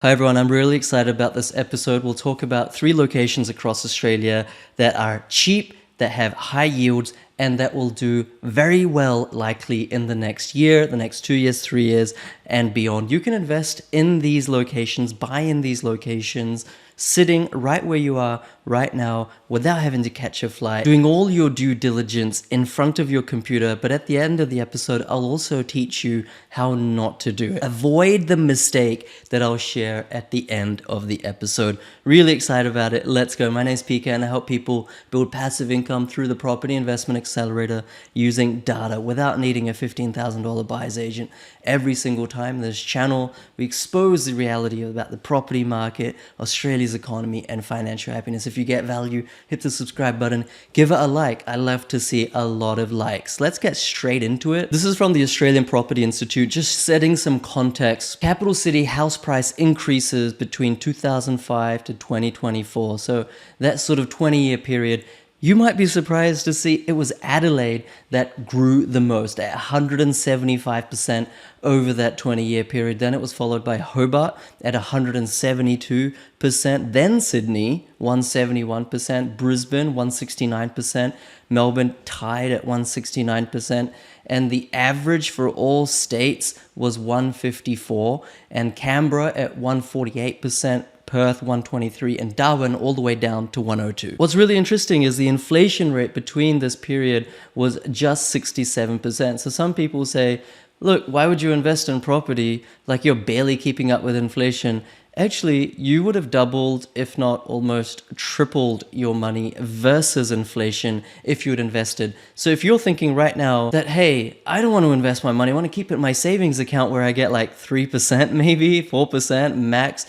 Hi everyone, I'm really excited about this episode. We'll talk about 3 locations across Australia that are cheap, that have high yields, and that will do very well likely in the next year, the next 2 years, 3 years, and beyond. You can invest in these locations, buy in these locations, sitting right where you are right now without having to catch a flight, doing all your due diligence in front of your computer. But at the end of the episode, I'll also teach you how not to do it. Avoid the mistake that I'll share at the end of the episode. Really excited about it. Let's go. My name is Pika and I help people build passive income through the Property Investment Accelerator using data without needing a $15,000 buyer's agent. Every single time in this channel, we expose the reality about the property market, Australia's economy, and financial happiness. If you get value, hit the subscribe button, give it a like. I love to see a lot of likes. Let's get straight into it. This is from the Australian Property Institute, just setting some context. Capital city house price increases between 2005 to 2024. So that sort of 20-year period. You might be surprised to see it was Adelaide that grew the most at 175% over that 20-year period. Then it was followed by Hobart at 172%, then Sydney 171%, Brisbane 169%, Melbourne tied at 169%, and the average for all states was 154, and Canberra at 148%, Perth 123, and Darwin all the way down to 102. What's really interesting is the inflation rate between this period was just 67%. So some people say, look, why would you invest in property like you're barely keeping up with inflation? Actually, you would have doubled, if not almost tripled your money versus inflation if you had invested. So if you're thinking right now that, hey, I don't want to invest my money, I want to keep it in my savings account where I get like 3%, maybe 4% max.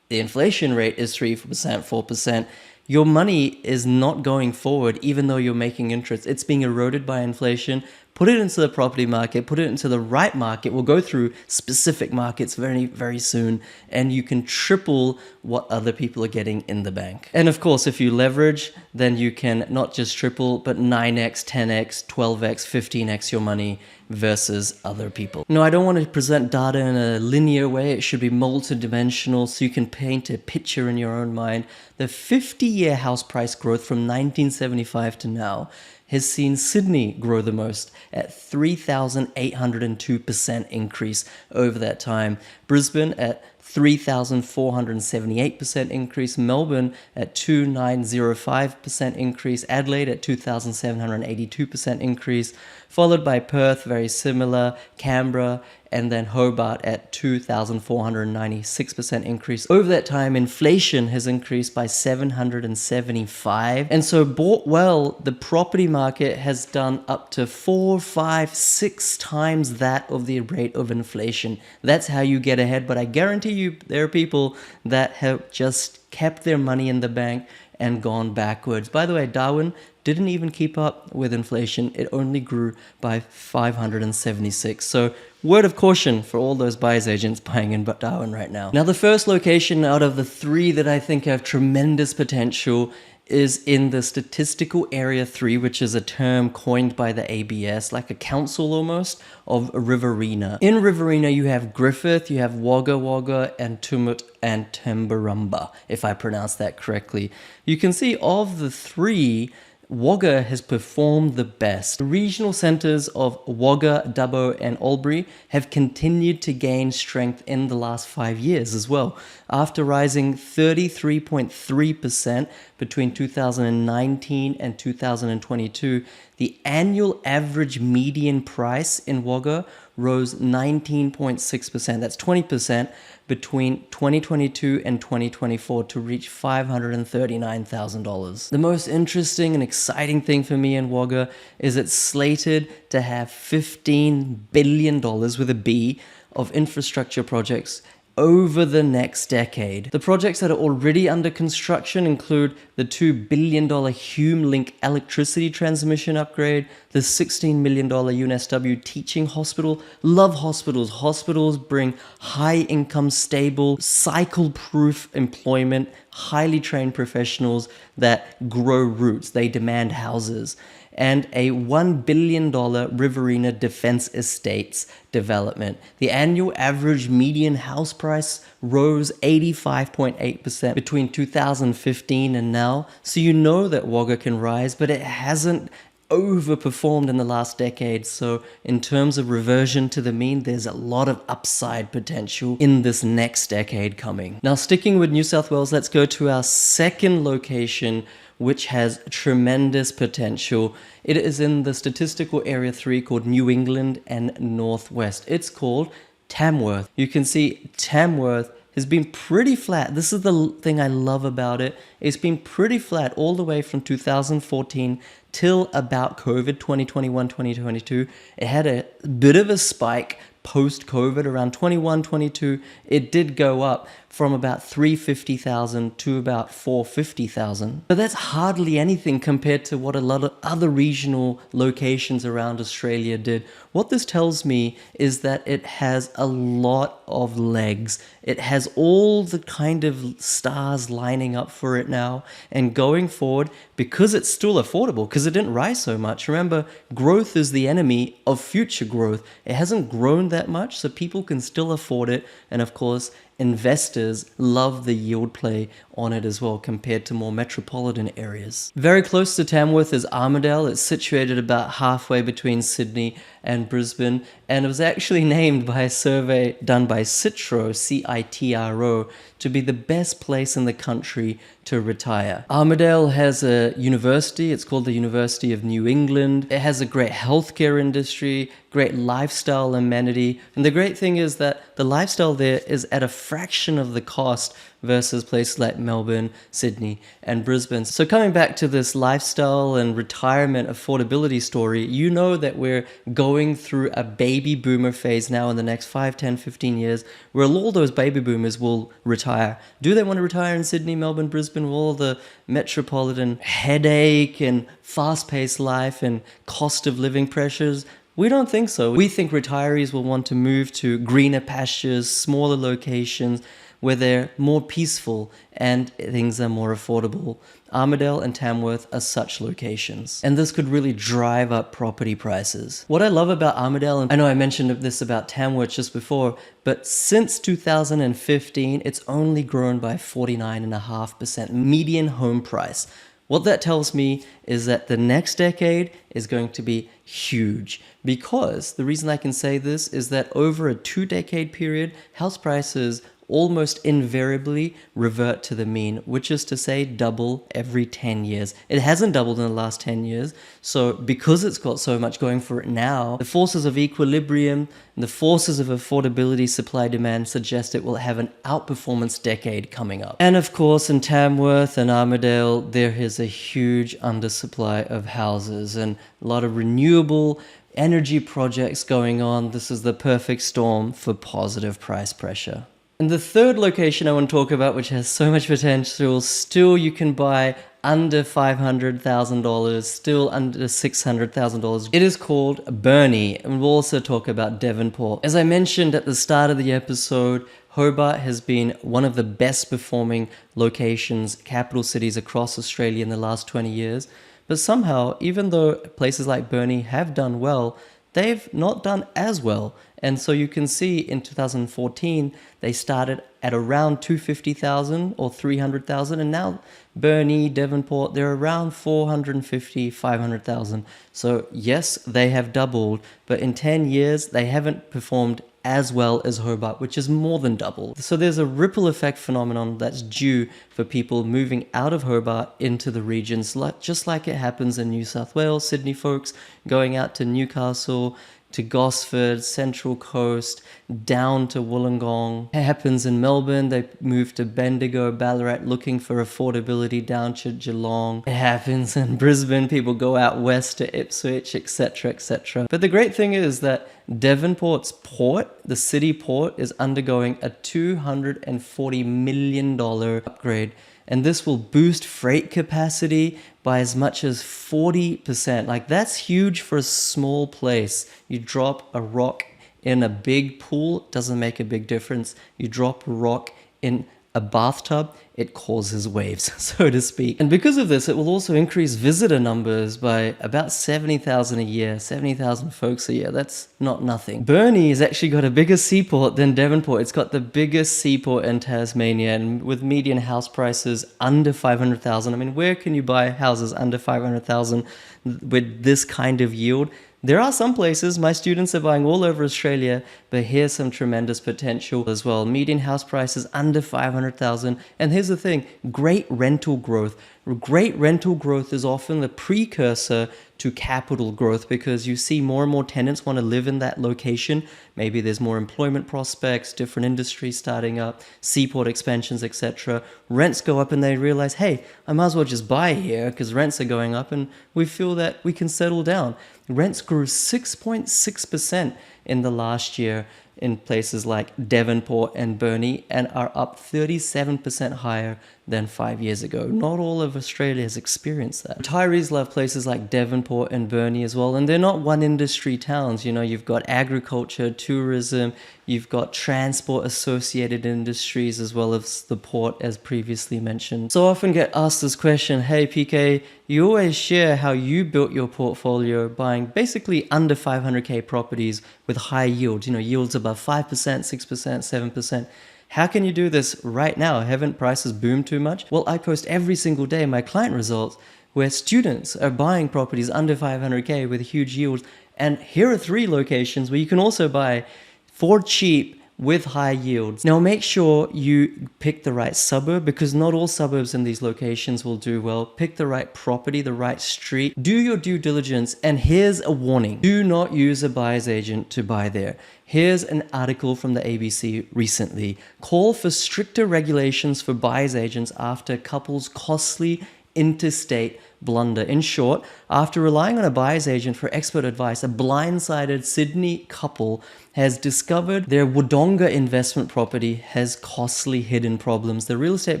The inflation rate is 3%, 4%. Your money is not going forward even though you're making interest. It's being eroded by inflation. Put it into the property market, put it into the right market. We'll go through specific markets very, very soon, and you can triple what other people are getting in the bank. And of course, if you leverage, then you can not just triple, but 9x, 10x, 12x, 15x your money versus other people. No, I don't want to present data in a linear way. It should be multidimensional so you can paint a picture in your own mind. The 50-year house price growth from 1975 to now has seen Sydney grow the most at 3,802% increase over that time. Brisbane at 3,478% increase, Melbourne at 2,905% increase, Adelaide at 2,782% increase, followed by Perth, very similar, Canberra, and then Hobart at 2,496% increase. Over that time, inflation has increased by 775. And so bought well, the property market has done up to 4, 5, 6 times that of the rate of inflation. That's how you get ahead. But I guarantee you there are people that have just kept their money in the bank and gone backwards. By the way, Darwin didn't even keep up with inflation. It only grew by 576. So word of caution for all those buyer's agents buying in Darwin right now. Now, the first location out of the 3 that I think have tremendous potential is in the Statistical Area 3, which is a term coined by the ABS, like a council almost, of Riverina. In Riverina, you have Griffith, you have Wagga, and Tumut and Timbarumba, if I pronounce that correctly. You can see of the 3, Wagga has performed the best. The regional centres of Wagga, Dubbo and Albury have continued to gain strength in the last 5 years as well. After rising 33.3% between 2019 and 2022, the annual average median price in Wagga rose 19.6%. That's 20% between 2022 and 2024 to reach $539,000. The most interesting and exciting thing for me in Wagga is it's slated to have $15 billion with a B of infrastructure projects over the next decade. The projects that are already under construction include the $2 billion Hume Link electricity transmission upgrade, the $16 million UNSW teaching hospital. Love hospitals. Hospitals bring high-income, stable, cycle-proof employment, highly trained professionals that grow roots. They demand houses. and a $1 billion Riverina Defense Estates development. The annual average median house price rose 85.8% between 2015 and now. So you know that Wagga can rise, but it hasn't overperformed in the last decade. So in terms of reversion to the mean, there's a lot of upside potential in this next decade coming. Now, sticking with New South Wales, let's go to our second location, which has tremendous potential. It is in the statistical area 3 called New England and Northwest. It's called Tamworth. You can see Tamworth has been pretty flat. This is the thing I love about it. It's been pretty flat all the way from 2014 till about COVID 2021, 2022. It had a bit of a spike post-COVID around 21, 22. It did go up from about 350,000 to about 450,000. But that's hardly anything compared to what a lot of other regional locations around Australia did. What this tells me is that it has a lot of legs. It has all the kind of stars lining up for it now. And going forward, because it's still affordable, because it didn't rise so much. Remember, growth is the enemy of future growth. It hasn't grown that much, so people can still afford it. And of course, investors love the yield play on it as well compared to more metropolitan areas. Very close to Tamworth is Armidale. It's situated about halfway between Sydney and Brisbane, and it was actually named by a survey done by Citro, C-I-T-R-O, to be the best place in the country to retire. Armidale has a university. It's called the University of New England. It has a great healthcare industry, great lifestyle amenity. And the great thing is that the lifestyle there is at a fraction of the cost versus places like Melbourne, Sydney, and Brisbane. So coming back to this lifestyle and retirement affordability story, you know that we're going through a baby boomer phase now in the next 5, 10, 15 years, where all those baby boomers will retire. Do they want to retire in Sydney, Melbourne, Brisbane, with all the metropolitan headache and fast-paced life and cost of living pressures? We don't think so. We think retirees will want to move to greener pastures, smaller locations, where they're more peaceful and things are more affordable. Armidale and Tamworth are such locations. And this could really drive up property prices. What I love about Armidale, and I know I mentioned this about Tamworth just before, but since 2015, it's only grown by 49.5% median home price. What that tells me is that the next decade is going to be huge, because the reason I can say this is that over a 2-decade period, house prices almost invariably revert to the mean, which is to say double every 10 years. It hasn't doubled in the last 10 years. So because it's got so much going for it now, the forces of equilibrium and the forces of affordability, supply, demand suggest it will have an outperformance decade coming up. And of course, in Tamworth and Armidale, there is a huge undersupply of houses and a lot of renewable energy projects going on. This is the perfect storm for positive price pressure. And the third location I want to talk about, which has so much potential, still you can buy under $500,000, still under $600,000. It is called Burnie, and we'll also talk about Devonport. As I mentioned at the start of the episode, Hobart has been one of the best performing locations, capital cities across Australia in the last 20 years. But somehow, even though places like Burnie have done well, they've not done as well. And so you can see in 2014, they started at around 250,000 or 300,000. And now Burnie, Devonport, they're around 450, 500,000. So yes, they have doubled, but in 10 years, they haven't performed as well as Hobart, which is more than double. So there's a ripple effect phenomenon that's due for people moving out of Hobart into the regions, just like it happens in New South Wales, Sydney folks going out to Newcastle, to Gosford, Central Coast, down to Wollongong. It happens in Melbourne, they move to Bendigo, Ballarat, looking for affordability down to Geelong. It happens in Brisbane, people go out west to Ipswich, etc., etc. But the great thing is that Devonport's port, the city port, is undergoing a $240 million upgrade. And this will boost freight capacity by as much as 40%. Like, that's huge for a small place. You drop a rock in a big pool, doesn't make a big difference. You drop a rock in a bathtub, it causes waves, so to speak. And because of this, it will also increase visitor numbers by about 70,000 a year, 70,000 folks a year. That's not nothing. Burnie has actually got a bigger seaport than Devonport. It's got the biggest seaport in Tasmania, and with median house prices under 500,000. I mean, where can you buy houses under 500,000 with this kind of yield? There are some places, my students are buying all over Australia, but here's some tremendous potential as well. Median house prices under 500,000. And here's the thing, great rental growth. Great rental growth is often the precursor to capital growth because you see more and more tenants want to live in that location. Maybe there's more employment prospects, different industries starting up, seaport expansions, etc. Rents go up and they realize, hey, I might as well just buy here because rents are going up and we feel that we can settle down. Rents grew 6.6% in the last year in places like Devonport and Burnie and are up 37% higher than 5 years ago. Not all of Australia has experienced that. Retirees love places like Devonport and Burnie as well, and they're not one industry towns. You know, you've got agriculture, tourism, you've got transport associated industries as well as the port as previously mentioned. So I often get asked this question, hey PK, you always share how you built your portfolio buying basically under 500k properties with high yields, you know, yields above 5%, 6%, 7%. How can you do this right now? Haven't prices boomed too much? Well, I post every single day my client results where students are buying properties under 500k with huge yields. And here are 3 locations where you can also buy for cheap with high yields. Now make sure you pick the right suburb because not all suburbs in these locations will do well. Pick the right property, the right street. Do your due diligence, and here's a warning. Do not use a buyer's agent to buy there. Here's an article from the ABC recently. Call for stricter regulations for buyer's agents after couple's costly interstate blunder. In short, after relying on a buyer's agent for expert advice, a blindsided Sydney couple has discovered their Wodonga investment property has costly hidden problems. The Real Estate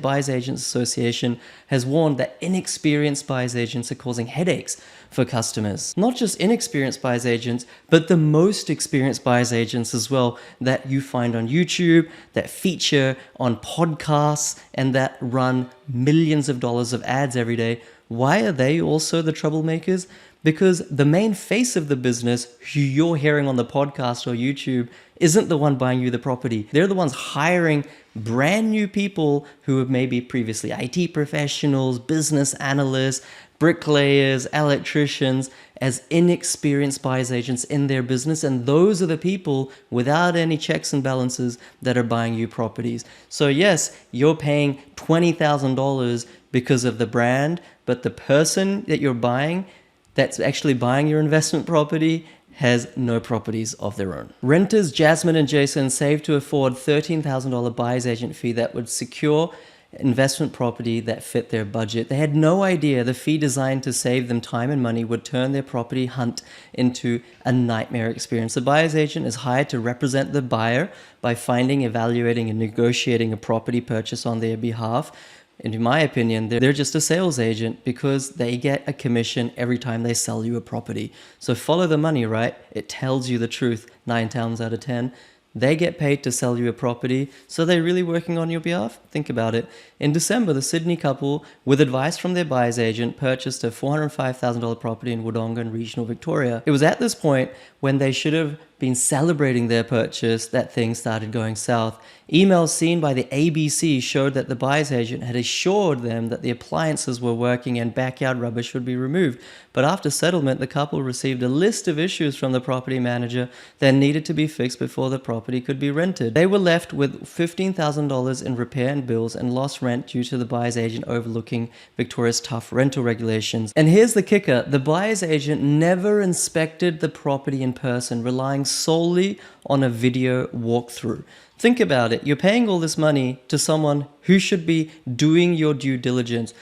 Buyers Agents Association has warned that inexperienced buyers agents are causing headaches for customers. Not just inexperienced buyers agents, but the most experienced buyers agents as well that you find on YouTube, that feature on podcasts, and that run millions of dollars of ads every day. Why are they also the troublemakers? Because the main face of the business, who you're hearing on the podcast or YouTube, isn't the one buying you the property. They're the ones hiring brand new people who have maybe previously IT professionals, business analysts, bricklayers, electricians, as inexperienced buyers agents in their business. And those are the people without any checks and balances that are buying you properties. So yes, you're paying $20,000 because of the brand, but the person that you're buying, that's actually buying your investment property, has no properties of their own. Renters Jasmine and Jason saved to afford $13,000 buyer's agent fee that would secure investment property that fit their budget. They had no idea the fee designed to save them time and money would turn their property hunt into a nightmare experience. The buyer's agent is hired to represent the buyer by finding, evaluating, and negotiating a property purchase on their behalf. And in my opinion, they're just a sales agent because they get a commission every time they sell you a property. So follow the money, right? It tells you the truth 9 times out of 10. They get paid to sell you a property, so they're really working on your behalf? Think about it. In December, the Sydney couple, with advice from their buyer's agent, purchased a $405,000 property in Wodonga in regional Victoria. It was at this point when they should have been celebrating their purchase that things started going south. Emails seen by the ABC showed that the buyer's agent had assured them that the appliances were working and backyard rubbish would be removed. But after settlement, the couple received a list of issues from the property manager that needed to be fixed before the property could be rented. They were left with $15,000 in repair and bills and lost rent due to the buyer's agent overlooking Victoria's tough rental regulations. And here's the kicker, the buyer's agent never inspected the property in person, relying solely on a video walkthrough. Think about it. You're paying all this money to someone who should be doing your due diligence.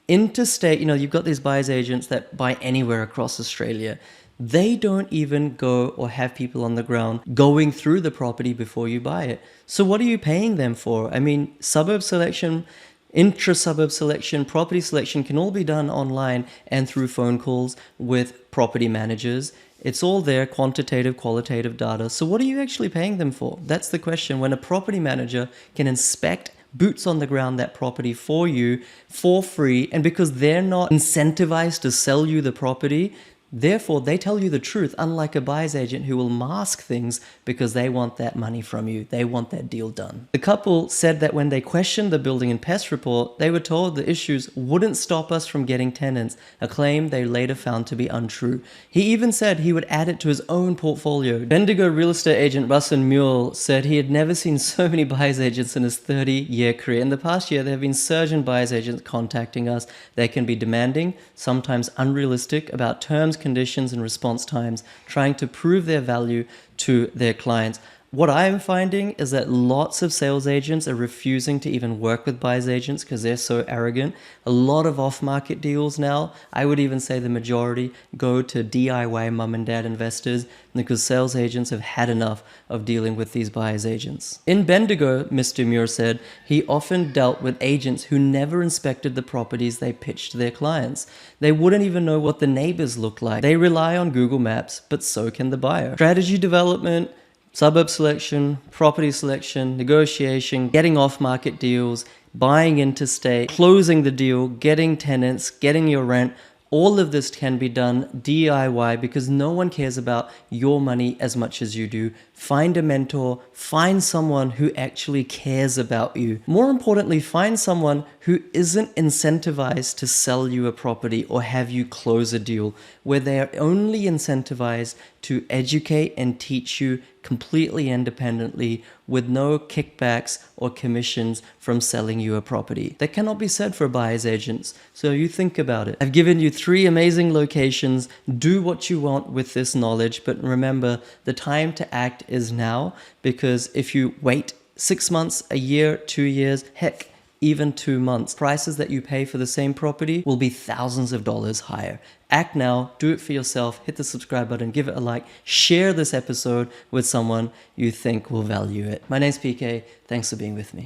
Interstate, you've got these buyer's agents that buy anywhere across Australia. They don't even go or have people on the ground going through the property before you buy it. So what are you paying them for? I mean, suburb selection, intra-suburb selection, property selection can all be done online and through phone calls with property managers. It's all there, quantitative, qualitative data. So what are you actually paying them for? That's the question. When a property manager can inspect boots on the ground that property for you for free. And because they're not incentivized to sell you the property, therefore, they tell you the truth, unlike a buyer's agent who will mask things because they want that money from you. They want that deal done. The couple said that when they questioned the building and pest report, they were told the issues wouldn't stop us from getting tenants, a claim they later found to be untrue. He even said he would add it to his own portfolio. Bendigo real estate agent Russell Mule said he had never seen so many buyer's agents in his 30-year career. In the past year, there have been surge in buyer's agents contacting us. They can be demanding, sometimes unrealistic, about terms, conditions, and response times, trying to prove their value to their clients. What I'm finding is that lots of sales agents are refusing to even work with buyer's agents because they're so arrogant. A lot of off-market deals now, I would even say the majority, go to DIY mum and dad investors because sales agents have had enough of dealing with these buyer's agents. In Bendigo, Mr. Muir said, he often dealt with agents who never inspected the properties they pitched to their clients. They wouldn't even know what the neighbors look like. They rely on Google Maps, but so can the buyer. Strategy development, suburb selection, property selection, negotiation, getting off-market deals, buying interstate, closing the deal, getting tenants, getting your rent. All of this can be done DIY because no one cares about your money as much as you do. Find a mentor, find someone who actually cares about you. More importantly, find someone who isn't incentivized to sell you a property or have you close a deal, where they are only incentivized to educate and teach you completely independently with no kickbacks or commissions from selling you a property. That cannot be said for buyer's agents, so you think about it. I've given you 3 amazing locations. Do what you want with this knowledge, but remember, the time to act is now, because if you wait 6 months, a year, 2 years, heck, even 2 months, prices that you pay for the same property will be thousands of dollars higher. Act now, do it for yourself, hit the subscribe button, give it a like, share this episode with someone you think will value it. My name's PK, thanks for being with me.